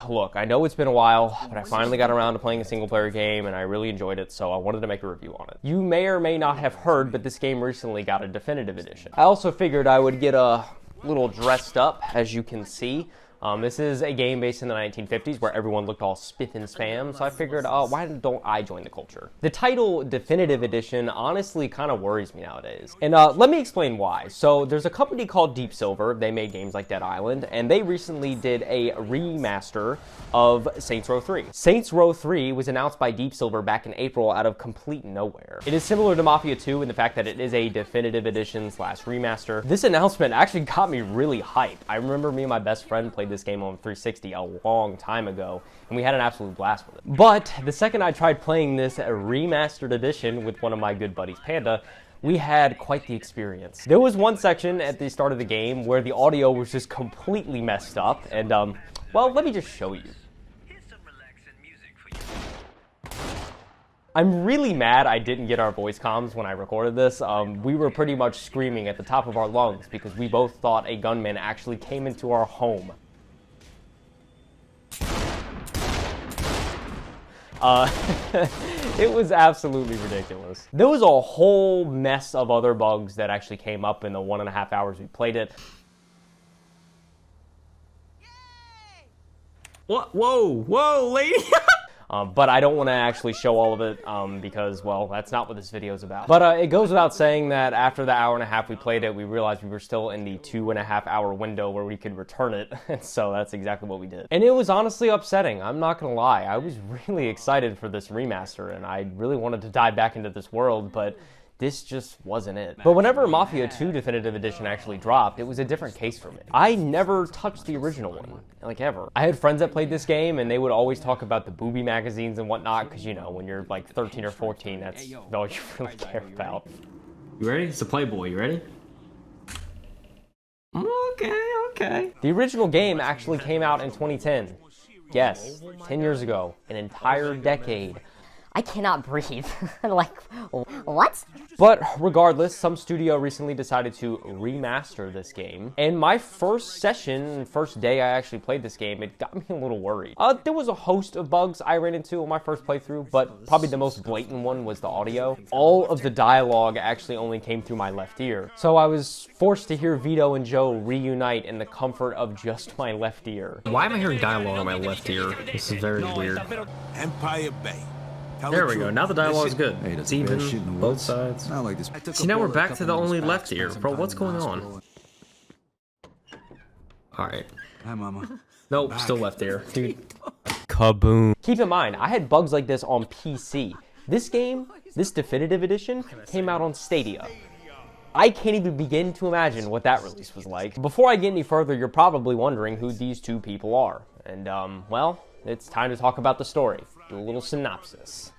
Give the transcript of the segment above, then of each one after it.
look, I know it's been a while, but I finally got around to playing a single-player game, and I really enjoyed it, so I wanted to make a review on it. You may or may not have heard, but this game recently got a definitive edition. I also figured I would get a little dressed up, as you can see. This is a game based in the 1950s where everyone looked all spiff and spam, so I figured, why don't I join the culture? The title Definitive Edition honestly kind of worries me nowadays. And let me explain why. So there's a company called Deep Silver. They made games like Dead Island, and they recently did a remaster of Saints Row 3. Saints Row 3 was announced by Deep Silver back in April out of complete nowhere. It is similar to Mafia 2 in the fact that it is a definitive edition / remaster. This announcement actually got me really hyped. I remember me and my best friend played this game on 360 a long time ago, and we had an absolute blast with it. But the second I tried playing this remastered edition with one of my good buddies, Panda, we had quite the experience. There was one section at the start of the game where the audio was just completely messed up, and well, let me just show you. I'm really mad I didn't get our voice comms when I recorded this. We were pretty much screaming at the top of our lungs because we both thought a gunman actually came into our home. It was absolutely ridiculous. There was a whole mess of other bugs that actually came up in the 1.5 hours we played it. What? Whoa, lady! But I don't want to actually show all of it because, well, that's not what this video is about. But it goes without saying that after the 1.5 hours we played it, we realized we were still in the 2.5 hour window where we could return it. And so that's exactly what we did. And it was honestly upsetting. I'm not going to lie. I was really excited for this remaster, and I really wanted to dive back into this world, but this just wasn't it. But whenever Mafia 2 Definitive Edition actually dropped, it was a different case for me. I never touched the original one, like ever. I had friends that played this game, and they would always talk about the booby magazines and whatnot, because, you know, when you're like 13 or 14, that's all you really care about. You ready? It's a Playboy, you ready? Okay. The original game actually came out in 2010. Yes, 10 years ago, an entire decade. I cannot breathe. Like, what? But regardless, some studio recently decided to remaster this game. And my first day I actually played this game, it got me a little worried. There was a host of bugs I ran into on my first playthrough, but probably the most blatant one was the audio. All of the dialogue actually only came through my left ear. So I was forced to hear Vito and Joe reunite in the comfort of just my left ear. Why am I hearing dialogue on my left ear? This is very weird. Empire Bay. There we go. Now the dialogue's good. It's even, both sides. See, now we're back to the only left ear. Bro, what's going on? Alright. Hi, Mama. Nope, still left ear. Dude. Kaboom. Keep in mind, I had bugs like this on PC. This game, this Definitive Edition, came out on Stadia. I can't even begin to imagine what that release was like. Before I get any further, you're probably wondering who these two people are. And, well, it's time to talk about the story. Do a little synopsis.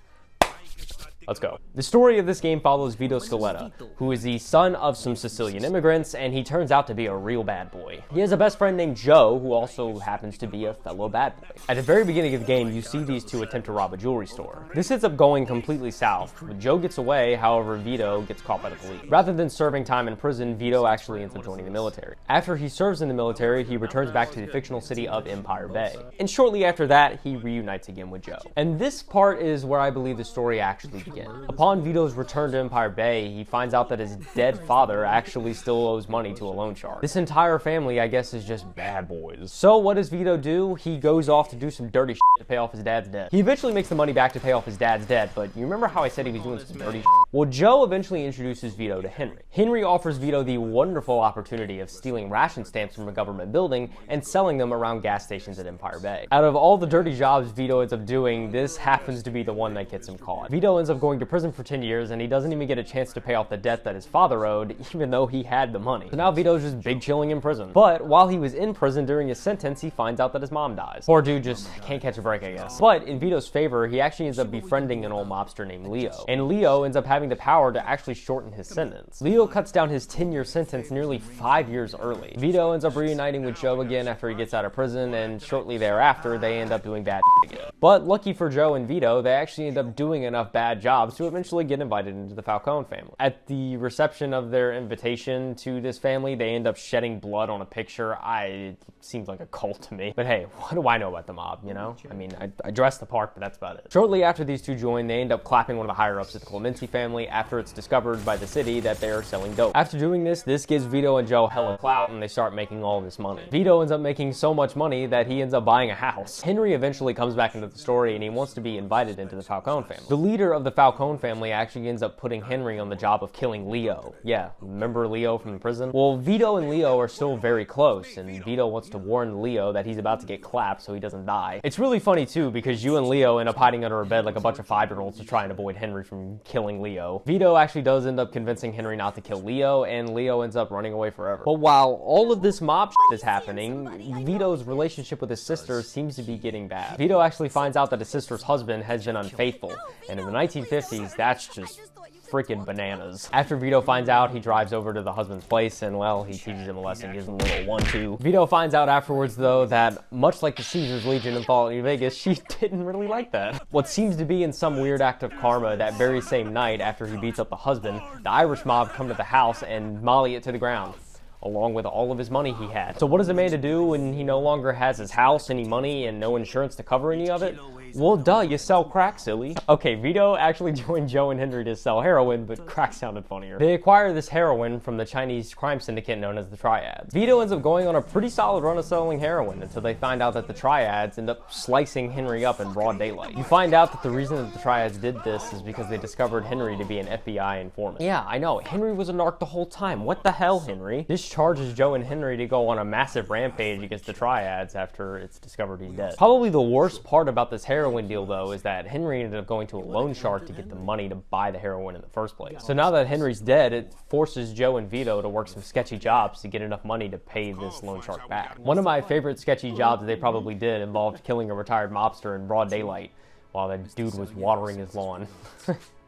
Let's go. The story of this game follows Vito Scaletta, who is the son of some Sicilian immigrants, and he turns out to be a real bad boy. He has a best friend named Joe, who also happens to be a fellow bad boy. At the very beginning of the game, you see these two attempt to rob a jewelry store. This ends up going completely south. When Joe gets away, however, Vito gets caught by the police. Rather than serving time in prison, Vito actually ends up joining the military. After he serves in the military, he returns back to the fictional city of Empire Bay. And shortly after that, he reunites again with Joe. And this part is where I believe the story actually begins. Upon Vito's return to Empire Bay, he finds out that his dead father actually still owes money to a loan shark. This entire family, I guess, is just bad boys. So what does Vito do? He goes off to do some dirty shit to pay off his dad's debt. He eventually makes the money back to pay off his dad's debt, but you remember how I said he was doing some dirty shit? Well, Joe eventually introduces Vito to Henry. Henry offers Vito the wonderful opportunity of stealing ration stamps from a government building and selling them around gas stations at Empire Bay. Out of all the dirty jobs Vito ends up doing, this happens to be the one that gets him caught. Vito ends up going to prison for 10 years, and he doesn't even get a chance to pay off the debt that his father owed, even though he had the money. So now Vito's just big chilling in prison. But while he was in prison during his sentence, he finds out that his mom dies. Poor dude just can't catch a break, I guess. But in Vito's favor, he actually ends up befriending an old mobster named Leo. And Leo ends up having having the power to actually shorten his sentence. Leo cuts down his 10-year sentence nearly 5 years early. Vito ends up reuniting with Joe again after he gets out of prison, and shortly thereafter, they end up doing bad again. But lucky for Joe and Vito, they actually end up doing enough bad jobs to eventually get invited into the Falcone family. At the reception of their invitation to this family, they end up shedding blood on a picture. It seems like a cult to me. But hey, what do I know about the mob, you know? I mean, I dressed the part, but that's about it. Shortly after these two join, they end up clapping one of the higher-ups at the Clemente family after it's discovered by the city that they are selling dope. After doing this gives Vito and Joe hella clout, and they start making all this money. Vito ends up making so much money that he ends up buying a house. Henry eventually comes back into the story, and he wants to be invited into the Falcone family. The leader of the Falcone family actually ends up putting Henry on the job of killing Leo. Yeah, remember Leo from the prison? Well, Vito and Leo are still very close, and Vito wants to warn Leo that he's about to get clapped so he doesn't die. It's really funny too, because you and Leo end up hiding under a bed like a bunch of 5-year-olds to try and avoid Henry from killing Leo. Vito actually does end up convincing Henry not to kill Leo, and Leo ends up running away forever. But while all of this mob shit is happening, Vito's relationship with his sister seems to be getting bad. Vito actually finds out that his sister's husband has been unfaithful, and in the 1950s, that's just freaking bananas. After Vito finds out, he drives over to the husband's place and, well, he teaches him a lesson, gives him a little 1-2. Vito finds out afterwards, though, that much like the Caesars Legion in Fallout New Vegas, she didn't really like that. What seems to be in some weird act of karma, that very same night after he beats up the husband, the Irish mob come to the house and molly it to the ground, along with all of his money he had. So what does a man to do when he no longer has his house, any money, and no insurance to cover any of it? Well, duh, you sell crack, silly. Okay, Vito actually joined Joe and Henry to sell heroin, but crack sounded funnier. They acquire this heroin from the Chinese crime syndicate known as the Triads. Vito ends up going on a pretty solid run of selling heroin until they find out that the Triads end up slicing Henry up in broad daylight. You find out that the reason that the Triads did this is because they discovered Henry to be an FBI informant. Yeah, I know, Henry was a narc the whole time. What the hell, Henry? This charges Joe and Henry to go on a massive rampage against the Triads after it's discovered he's dead. Probably the worst part about this heroin deal, though, is that Henry ended up going to a loan shark to get the money to buy the heroin in the first place. So now that Henry's dead, it forces Joe and Vito to work some sketchy jobs to get enough money to pay this loan shark back. One of my favorite sketchy jobs they probably did involved killing a retired mobster in broad daylight while the dude was watering his lawn.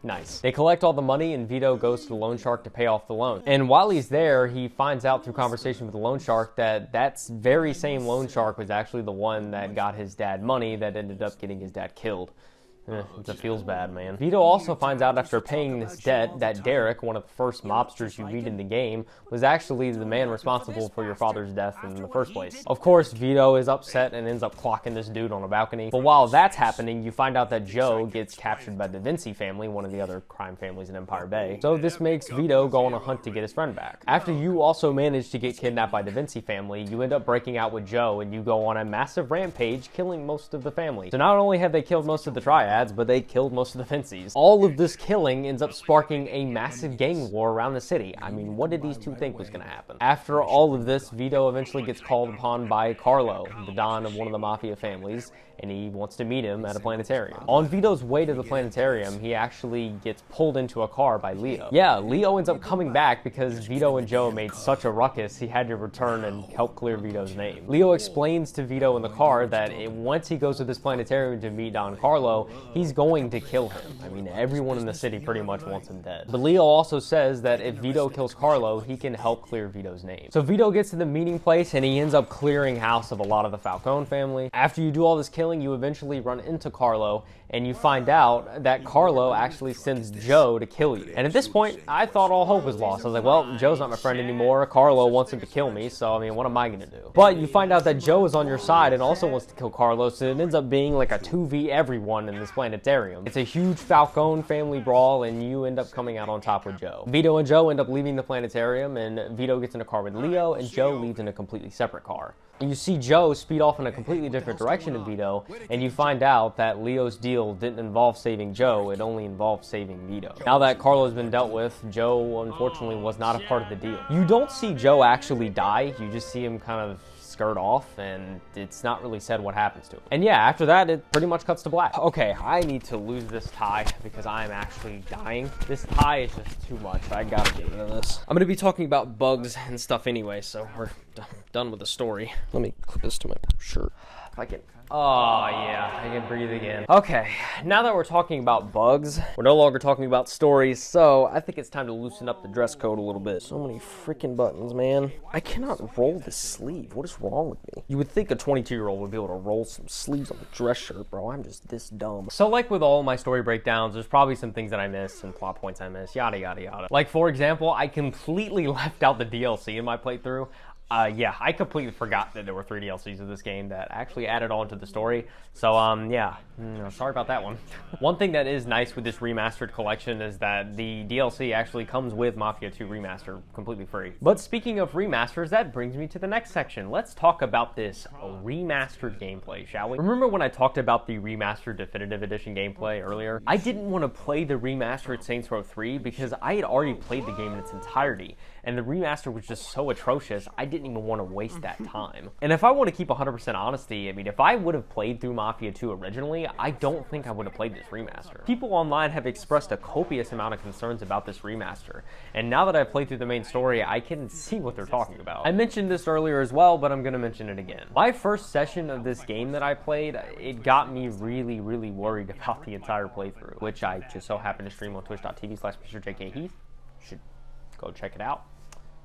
Nice. They collect all the money, and Vito goes to the loan shark to pay off the loan. And while he's there, he finds out through conversation with the loan shark that that very same loan shark was actually the one that got his dad money that ended up getting his dad killed. It feels bad, man. Vito also finds out after paying this debt that Derek, one of the first mobsters you meet in the game, was actually the man responsible for your father's death in the first place. Of course, Vito is upset and ends up clocking this dude on a balcony. But while that's happening, you find out that Joe gets captured by the Vinci family, one of the other crime families in Empire Bay. So this makes Vito go on a hunt to get his friend back. After you also manage to get kidnapped by the Vinci family, you end up breaking out with Joe and you go on a massive rampage, killing most of the family. So not only have they killed most of the Triads, but they killed most of the Vincies. All of this killing ends up sparking a massive gang war around the city. I mean, what did these two think was going to happen? After all of this, Vito eventually gets called upon by Carlo, the Don of one of the Mafia families, and he wants to meet him at a planetarium. On Vito's way to the planetarium, he actually gets pulled into a car by Leo. Yeah, Leo ends up coming back because Vito and Joe made such a ruckus, he had to return and help clear Vito's name. Leo explains to Vito in the car that once he goes to this planetarium to meet Don Carlo, he's going to kill him. I mean, everyone in the city pretty much wants him dead. But Leo also says that if Vito kills Carlo, he can help clear Vito's name. So Vito gets to the meeting place and he ends up clearing house of a lot of the Falcone family. After you do all this killing, you eventually run into Carlo and you find out that Carlo actually sends Joe to kill you. And at this point, I thought all hope was lost. I was like, well, Joe's not my friend anymore. Carlo wants him to kill me, so I mean, what am I gonna do? But you find out that Joe is on your side and also wants to kill Carlo, so it ends up being like a 2v everyone in this planetarium. It's a huge Falcone family brawl and you end up coming out on top with Joe. Vito and Joe end up leaving the planetarium and Vito gets in a car with Leo and Joe leaves in a completely separate car. And you see Joe speed off in a completely different direction than Vito, and you find out that Leo's deal didn't involve saving Joe, it only involved saving Vito. Now that Carlo's been dealt with, Joe unfortunately was not a part of the deal. You don't see Joe actually die, you just see him kind of skirt off, and it's not really said what happens to him. And yeah, after that, it pretty much cuts to black. Okay, I need to lose this tie because I'm actually dying. This tie is just too much. I gotta get rid of this. I'm gonna be talking about bugs and stuff anyway, so we're done with the story. Let me clip this to my shirt. If I can Oh, yeah, I can breathe again. Okay, now that we're talking about bugs, we're no longer talking about stories, so I think it's time to loosen up the dress code a little bit. So many freaking buttons, man. I cannot roll the sleeve. What is wrong with me? You would think a 22-year-old would be able to roll some sleeves on a dress shirt, bro. I'm just this dumb. So like with all my story breakdowns, there's probably some things that I missed and plot points I missed, yada, yada, yada. Like, for example, I completely left out the DLC in my playthrough. Yeah, I completely forgot that there were 3 DLCs of this game that actually added on to the story. So, yeah, sorry about that one. One thing that is nice with this remastered collection is that the DLC actually comes with Mafia II Remastered completely free. But speaking of remasters, that brings me to the next section. Let's talk about this remastered gameplay, shall we? Remember when I talked about the remastered definitive edition gameplay earlier? I didn't want to play the remastered Saints Row 3 because I had already played the game in its entirety, and the remaster was just so atrocious, I didn't even want to waste that time. And if I want to keep 100% honesty, I mean, if I would have played through Mafia 2 originally, I don't think I would have played this remaster. People online have expressed a copious amount of concerns about this remaster, and now that I've played through the main story, I can see what they're talking about. I mentioned this earlier as well, but I'm going to mention it again. My first session of this game that I played, it got me really, really worried about the entire playthrough, which I just so happened to stream on twitch.tv/MrJKHeath. You should go check it out.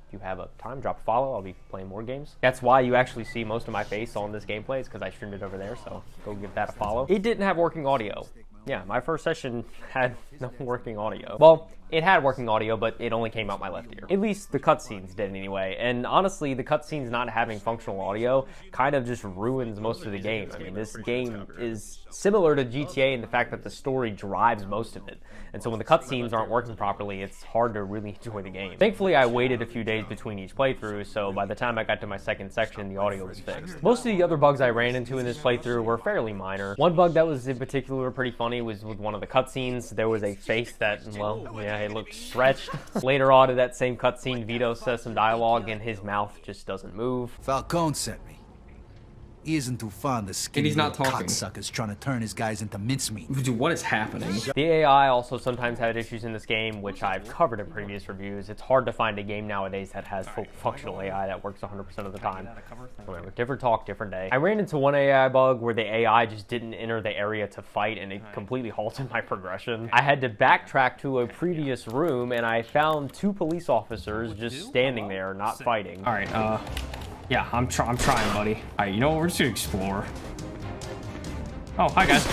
If you have a time, drop a follow. I'll be playing more games. That's why you actually see most of my face on this gameplay, is because I streamed it over there, so go give that a follow. It didn't have working audio. Yeah, my first session had no working audio. Well, it had working audio, but it only came out my left ear. At least the cutscenes did anyway. And honestly, the cutscenes not having functional audio kind of just ruins most of the game. I mean, this game is similar to GTA in the fact that the story drives most of it. And so when the cutscenes aren't working properly, it's hard to really enjoy the game. Thankfully, I waited a few days between each playthrough, so by the time I got to my second section, the audio was fixed. Most of the other bugs I ran into in this playthrough were fairly minor. One bug that was in particular pretty funny was with one of the cutscenes. There was a face that, well, yeah, it looked stretched. Later on in that same cutscene, Vito says some dialogue and his mouth just doesn't move. Falcone sent me. He isn't too fond of skinny he's not talking. cocksuckers trying to turn his guys into mincemeat. Dude, what is happening? The AI also sometimes had issues in this game, which I've covered in previous reviews. It's hard to find a game nowadays that has full functional AI that works 100% of the time. Whatever, different talk, different day. I ran into one AI bug where the AI just didn't enter the area to fight, and it completely halted my progression. I had to backtrack to a previous room, and I found 2 police officers just standing there, not fighting. All right, yeah, I'm trying, buddy. All right, you know what? We're just gonna explore. Oh, hi guys.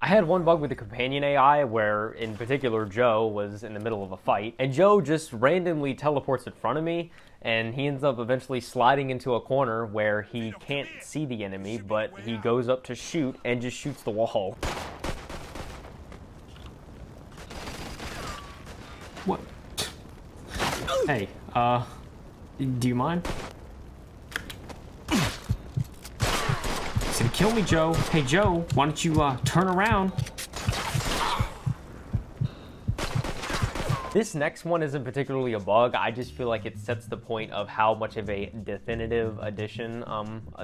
I had one bug with the companion AI where, in particular, Joe was in the middle of a fight, and Joe just randomly teleports in front of me, and he ends up eventually sliding into a corner where he can't see the enemy, but he goes up to shoot and just shoots the wall. What? Hey, do you mind? He's gonna kill me, Joe. Hey, Joe, why don't you, turn around? This next one isn't particularly a bug. I just feel like it sets the point of how much of a definitive edition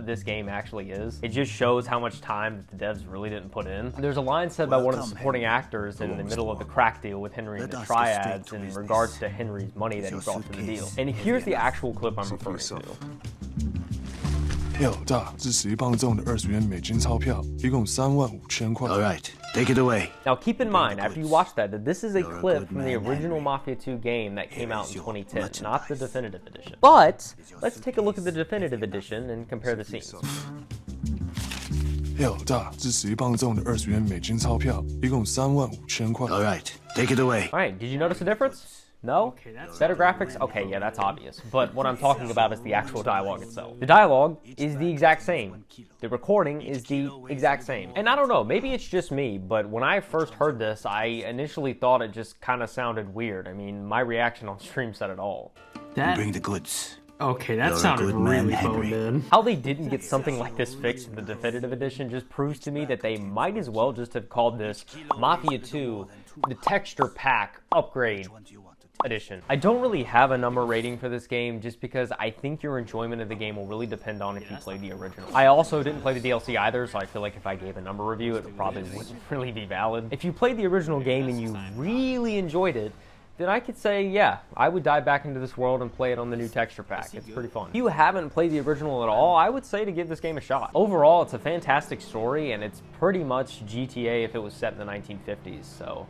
this game actually is. It just shows how much time that the devs really didn't put in. There's a line said by one of the supporting actors in the middle of the crack deal with Henry and the Triads in regards to Henry's money that he brought to the deal. And here's the actual clip I'm referring to. 要有大是11磅重的20元美金钞票，一共35000块。 All right, take it away. Now keep in mind, after you watch that this is a clip from the original Mafia 2 game that came out in 2010, not the definitive edition. But let's take a look at the definitive edition and compare the scenes. 要有大是11磅重的20元美金钞票，一共35000块。 All right, take it away. All right, did you notice the difference? No? Better graphics? Okay, yeah, that's obvious. But what I'm talking about is the actual dialogue itself. The dialogue is the exact same. The recording is the exact same. And I don't know, maybe it's just me, but when I first heard this, I initially thought it just kind of sounded weird. I mean, my reaction on stream said it all. Bring the goods. Okay, that You're a sounded good man, really phoned Henry. in. How they didn't get something like this fixed in the definitive edition just proves to me that they might as well just have called this Mafia 2 the Texture Pack Upgrade Edition. I don't really have a number rating for this game just because I think your enjoyment of the game will really depend on if you play the original. I also didn't play the DLC either, so I feel like if I gave a number review, it probably wouldn't really be valid. If you played the original game and you really enjoyed it, then I could say, yeah, I would dive back into this world and play it on the new texture pack. It's pretty fun. If you haven't played the original at all, I would say to give this game a shot. Overall, it's a fantastic story, and it's pretty much GTA if it was set in the 1950s, so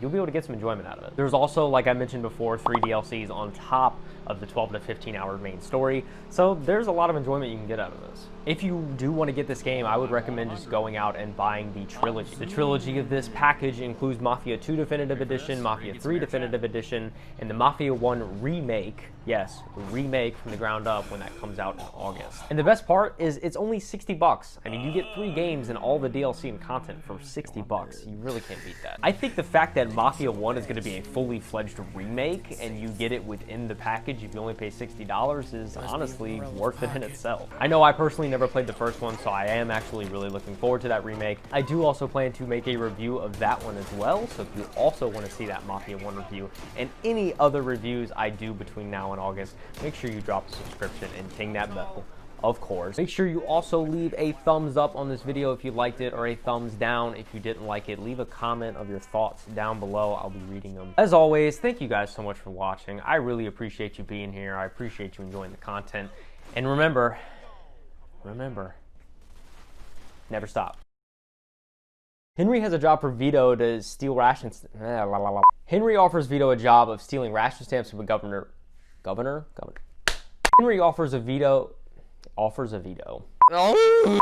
you'll be able to get some enjoyment out of it. There's also, like I mentioned before, 3 DLCs on top of the 12 to 15 hour main story, so there's a lot of enjoyment you can get out of this. If you do want to get this game, I would recommend just going out and buying the trilogy. The trilogy of this package includes Mafia 2 Definitive Edition, Mafia 3 Definitive Edition, and the Mafia 1 remake. Yes, remake from the ground up when that comes out in August. And the best part is it's only 60 bucks. I mean, you get 3 games and all the DLC and content for 60 bucks. You really can't beat that. I think the fact that Mafia 1 is going to be a fully fledged remake and you get it within the package if you only pay $60 is honestly worth it in itself. I know I personally never played the first one, so I am actually really looking forward to that remake. I do also plan to make a review of that one as well, so if you also want to see that Mafia 1 review and any other reviews I do between now and August, make sure you drop a subscription and ting that bell, of course. Make sure you also leave a thumbs up on this video if you liked it, or a thumbs down if you didn't like it. Leave a comment of your thoughts down below. I'll be reading them. As always, thank you guys so much for watching. I really appreciate you being here. I appreciate you enjoying the content. And remember, never stop. Henry has a job for Vito to steal ration. Henry offers Vito a job of stealing ration stamps from a governor. Henry offers a Vito.